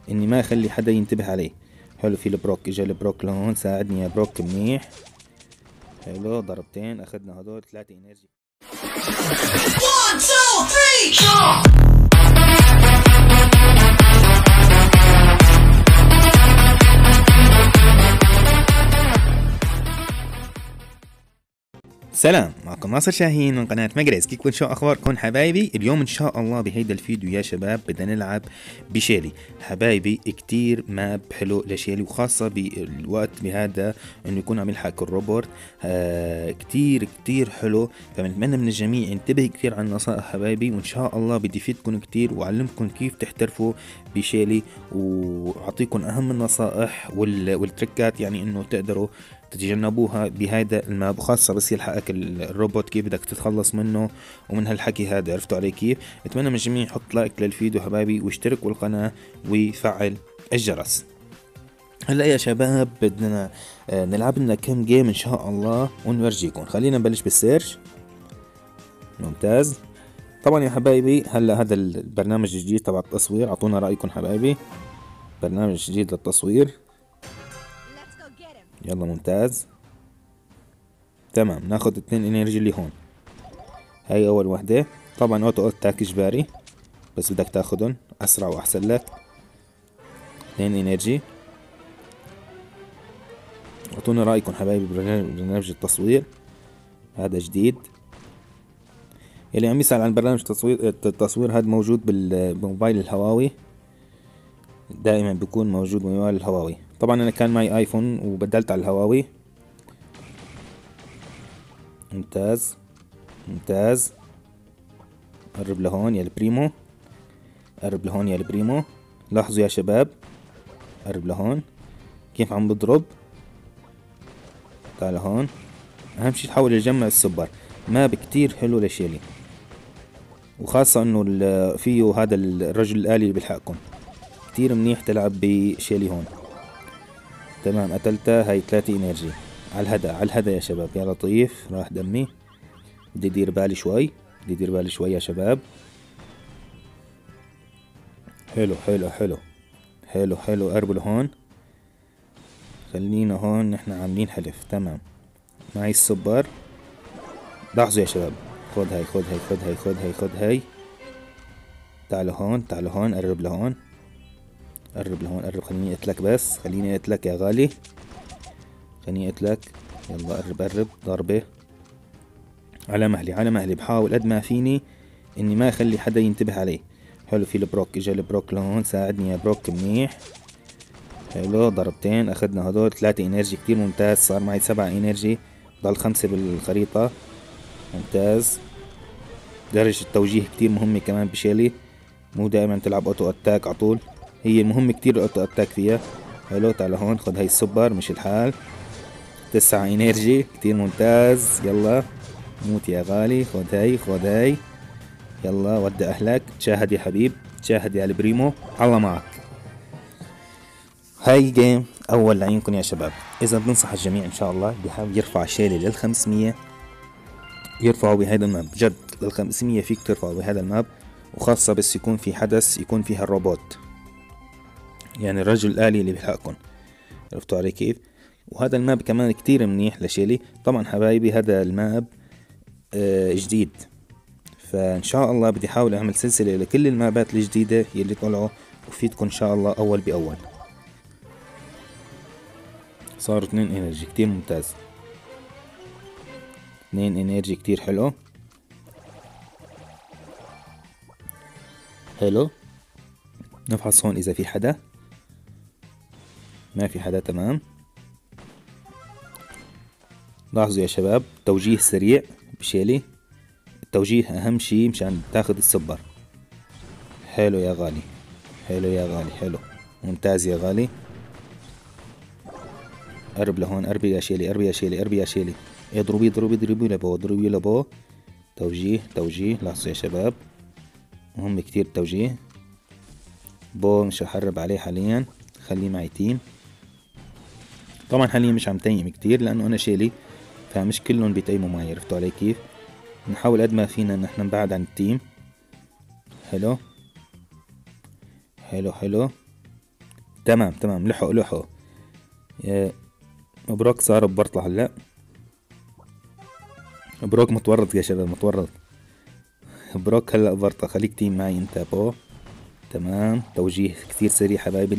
اني ما اخلي حدا ينتبه عليه. حلو، في البروك، اجا البروك لهون، ساعدني يا بروك منيح. حلو، ضربتين اخذنا هدول 3 انرجي. 1 2 3 سلام، معكم ناصر شاهين من قناة مقرز. كيفكم؟ شو اخباركم حبايبي؟ اليوم ان شاء الله بهيدا الفيديو يا شباب بدنا نلعب بشيلي. حبايبي كتير ماب حلو لشيلي، وخاصة بالوقت بهذا انه يكون عم يلحق الروبوت. كتير حلو، فبنتمنى من الجميع ينتبه كتير على النصائح حبايبي، وان شاء الله بدي فيدكم كتير واعلمكم كيف تحترفوا بشيلي، واعطيكم اهم النصائح والتركات، يعني انه تقدروا تتجنبوها بهذا الماب، وخاصة بس يلحقك الروبوت كيف بدك تتخلص منه ومن هالحكي هذا. عرفتوا علي كيف؟ اتمنى من الجميع يحط لايك للفيديو حبايبي، واشتركوا القناة ويفعل الجرس. هلا يا شباب بدنا نلعب لنا كم جيم ان شاء الله ونورجيكم. خلينا نبلش بالسيرش. ممتاز. طبعا يا حبايبي هلا هذا البرنامج الجديد تبع التصوير، اعطونا رايكم حبايبي. برنامج جديد للتصوير. يلا ممتاز. تمام، ناخد 2 انرجي اللي هون. هاي اول وحدة. طبعا اوتو اتاك اجباري، بس بدك تاخدن اسرع واحسن لك. 2 انرجي. اعطونا رايكم حبايبي برنامج التصوير هذا جديد. يلي عم يسأل عن برنامج التصوير هذا موجود بالموبايل الهواوي، دائما بيكون موجود بالموبايل الهواوي. طبعا انا كان معي ايفون وبدلت على الهواوي. ممتاز. قرب لهون يا البريمو، قرب لهون يا البريمو. لاحظوا يا شباب، قرب لهون كيف عم بضرب. تعال هون. اهم شي تحاول تجمع السوبر. ماب كتير حلو لشيلي، وخاصة انه فيه هذا الرجل الآلي اللي بيلحقكم. كتير منيح تلعب بشيلي هون. تمام، قتلتها. هاي 3 انرجي. على الهدى يا شباب. يا لطيف، راح دمي. بدي ادير بالي شوي يا شباب. حلو. قربوا لهون. خلينا هون نحن عاملين حلف. تمام، معي السوبر. لاحظوا يا شباب، خد هاي. تعالوا هون. قرب لهون. خليني اقتلك يا غالي. يلا قرب. ضربة على مهلي. بحاول قد ما فيني اني ما اخلي حدا ينتبه عليه. حلو، في البروك، اجا البروك لهون، ساعدني يا بروك منيح. حلو، ضربتين اخذنا هدول 3 انرجي. كتير ممتاز، صار معي 7 انرجي، ضل 5 بالخريطة. ممتاز. درجة التوجيه كتير مهمة كمان بشيلي، مو دائما تلعب اوتو اتاك عطول، هي مهم كتير اوتو اتاك فيها. حلو، تعال هون خد هاي السوبر. مش الحال. 9 انرجي، كتير ممتاز. يلا موت يا غالي. خد هاي. يلا ودع اهلك. تشاهد يا حبيب، تشاهد يا البريمو. الله معك. هاي جيم اول لعينكم يا شباب. اذا بننصح الجميع ان شاء الله بيحاول يرفع شيلي لل500، يرفعوا بهذا الماب. جد لل500 فيك ترفعوا بهذا الماب، وخاصة بس يكون في حدث يكون فيها الروبوت، يعني الرجل الآلي اللي بيلحقكم. عرفتوا علي كيف؟ وهذا الماب كمان كتير منيح لشيلي. طبعا حبايبي هذا الماب جديد، فان شاء الله بدي احاول اعمل سلسلة لكل المابات الجديدة يلي طلعوا، وفيدكم ان شاء الله اول باول. صاروا 2 انرجي، كتير ممتاز. 2 انرجي كتير حلو. نفحص هون اذا في حدا. ما في حدا. تمام. لاحظوا يا شباب، توجيه سريع بشيلي. التوجيه اهم شي مشان تاخذ السوبر. حلو يا غالي. حلو ممتاز يا غالي. قرب لهون. قرب يا شيلي. اضربي لبو. توجيه. لاحظوا يا شباب، مهم كتير التوجيه. بو مش هحرب عليه حاليا، خليه معي تيم. طبعا حاليا مش عم تيم كتير لانه انا شيلي، فمش كلهم بيتيموا معي. عرفتوا علي كيف؟ نحاول قد ما فينا ان احنا نبعد عن التيم. حلو حلو حلو. تمام تمام، لحقوا لحقوا. بروك صار بورطة هلا. بروك متورط يا شباب، متورط. بروك هلا بورطة. خليك تيم معي انت بو. تمام، توجيه كثير سريع حبايبي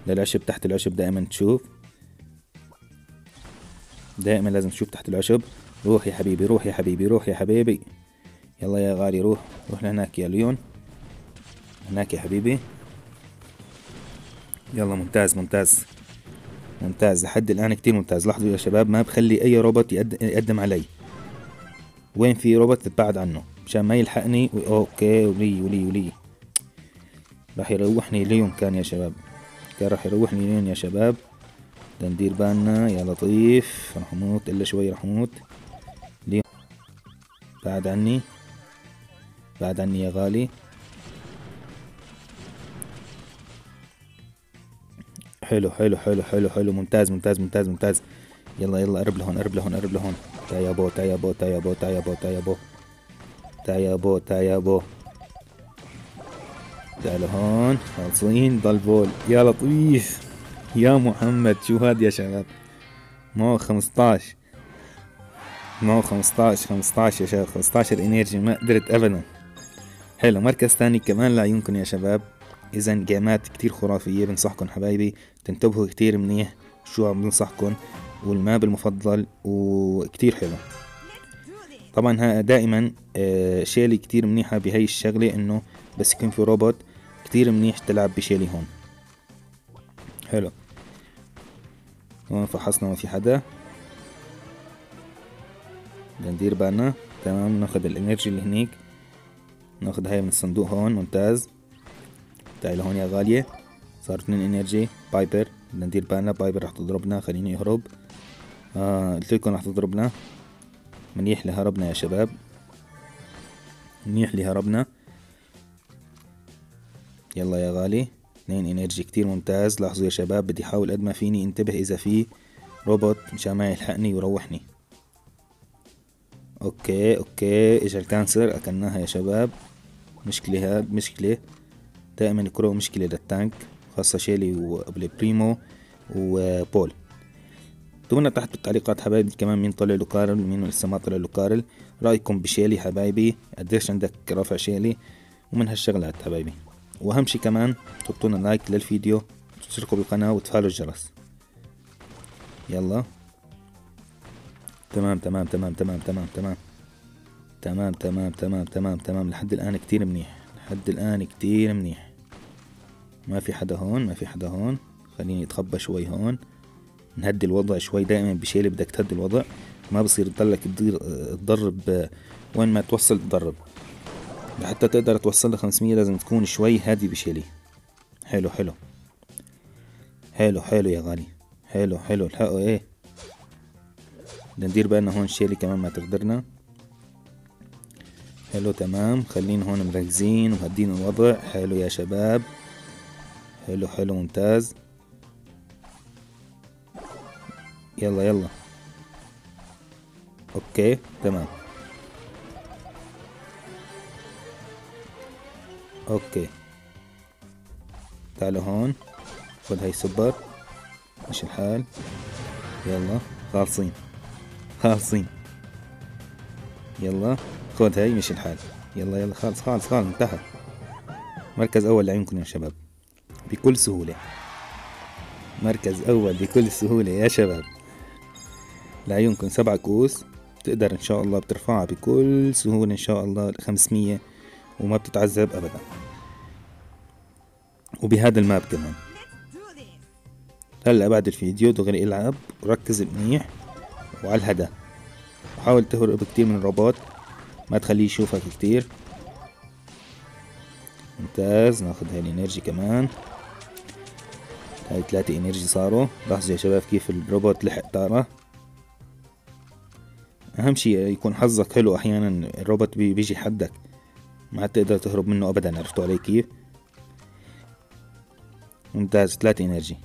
للعشب. تحت العشب دائما تشوف، دائما لازم تشوف تحت العشب. روح يا حبيبي، روح يا حبيبي، روح يا حبيبي. يلا يا غالي، روح روح لهناك يا ليون. هناك يا حبيبي. يلا، ممتاز ممتاز ممتاز لحد الآن، كتير ممتاز. لاحظوا يا شباب، ما بخلي أي روبوت يقدم علي. وين في روبوت تبعد عنه مشان ما يلحقني. اوكي، ولي راح يروحني ليون كان يا شباب، كان راح يروحني ليون يا شباب. بدنا ندير بالنا يا لطيف. راح اموت الا شوي، راح اموت. ليون بعد عني، بعد عني يا غالي. حلو حلو حلو حلو حلو، ممتاز ممتاز ممتاز ممتاز. يلا يلا، قرب لهون قرب لهون قرب لهون. تا يا بو تا يا بو تا يا بو تا يا بو تا يا بو تا يا بو تا يا بو. تعالوا هون، خالصين. ضل بول يا لطيف يا محمد. شو هاد يا شباب؟ معه 15، معه 15 يا شباب. 15 انرجي، ما قدرت ابدا. حلو، مركز ثاني كمان لعيونكم يا شباب. اذا جيمات كتير خرافية، بنصحكم حبايبي تنتبهوا كتير منيح شو عم بنصحكم. والماب المفضل وكتير حلو. طبعا ها دائما شيلي كتير منيحة بهي الشغلة، انه بس يكون في روبوت كتير منيح تلعب بشيلي هون. حلو، هون فحصنا ما في حدا. بدنا ندير بالنا. تمام، ناخد الانرجي اللي هنيك، ناخد هاي من الصندوق هون. ممتاز. تعالي لهون يا غالية. صار 2 انرجي. بايبر، بدنا ندير بالنا. بايبر رح تضربنا، خليني اهرب. قلت لكم رح تضربنا. منيح اللي هربنا يا شباب، منيح اللي هربنا. يلا يا غالي، 2 انرجي كتير ممتاز. لاحظوا يا شباب، بدي احاول قد ما فيني انتبه اذا في روبوت مشان ما يلحقني ويروحني. اوكي اوكي، اجا الكانسر، اكلناها يا شباب. مشكلة، هاد مشكلة. دائما الكرو مشكلة للتانك، خاصة شيلي وبريمو وبول. اكتبوا تحت بالتعليقات حبايبي كمان مين طلع له كارل ومين لسه ما طلع له كارل. رايكم بشيلي حبايبي، قديش عندك رافع شيلي ومن هالشغلات حبايبي. واهم شي كمان تحطوا لنا لايك للفيديو، تشتركوا بالقناة وتفعلوا الجرس. يلا. تمام تمام تمام تمام تمام تمام تمام تمام تمام تمام تمام. لحد الآن كتير منيح، لحد الآن كتير منيح. ما في حدا هون، ما في حدا هون. خليني اتخبى شوي هون، نهدي الوضع شوي. دائما بشيلي بدك تهدي الوضع، ما بصير تضلك تضرب وين ما توصل تضرب. لحتى تقدر توصل ل 500 لازم تكون شوي هادي بشيلي. حلو حلو حلو حلو يا غالي. حلو حلو، الحقوا ايه. بدنا ندير بالنا هون شيلي كمان ما تغدرنا. حلو تمام، خلينا هون مركزين ومهدين الوضع. حلو يا شباب، حلو حلو ممتاز. يلا يلا. اوكي تمام. اوكي، تعالوا هون، خذ هاي سوبر. مش الحال. يلا، خالصين خالصين. يلا خذ هاي، مش الحال. يلا يلا، خالص خالص خالص، انتهى. مركز اول لعيونكم يا شباب بكل سهولة. مركز اول بكل سهولة يا شباب. لعيونكم 7 كؤوس، تقدر ان شاء الله بترفعها بكل سهولة ان شاء الله 500 وما بتتعذب ابدا. وبهذا الماب كمان. هلا بعد الفيديو دغري العب وركز منيح وعلى الهدف، وحاول تهرب كتير من الروبوت، ما تخليه يشوفك كتير. ممتاز، ناخد هاي الانرجي كمان. هاي 3 انرجي صاروا. لاحظوا يا شباب كيف الروبوت لحق طاره. اهم شي يكون حظك حلو، احيانا الروبوت بيجي حدك ما تقدر تهرب منه ابدا. عرفتوا علي كيف؟ ممتاز، 3 انرجي.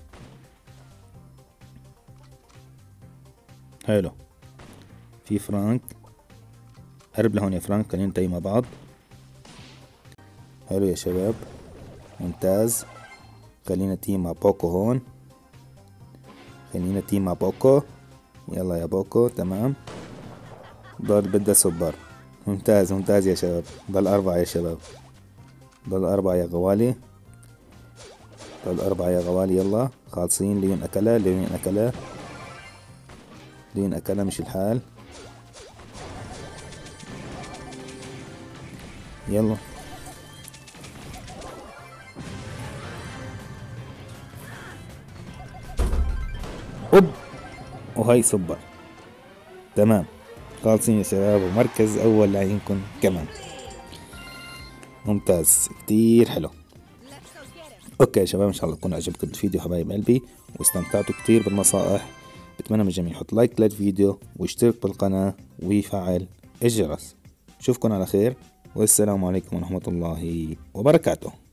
حلو. في فرانك، قرب لهون يا فرانك، خلينا ننتهي مع بعض. حلو يا شباب، ممتاز. خلينا تيم مع بوكو هون، خلينا تيم مع بوكو. يلا يا بوكو، تمام. ضل بدها سوبر. ممتاز ممتاز يا شباب. ضل 4 يا شباب، ضل 4 يا غوالي، ضل 4 يا غوالي. يلا خالصين. لين أكلها، لين أكلها، لين أكلها، مش الحال. يلا اوب، وهي سوبر. تمام، خالصين يا شباب، ومركز اول لعينكم كمان. ممتاز، كتير حلو. اوكي يا شباب، ان شاء الله تكون عجبكم الفيديو حبايب قلبي واستمتعتوا كتير بالنصائح. بتمنى من الجميع يحط لايك للفيديو ويشترك بالقناة ويفعل الجرس. اشوفكم على خير، والسلام عليكم ورحمة الله وبركاته.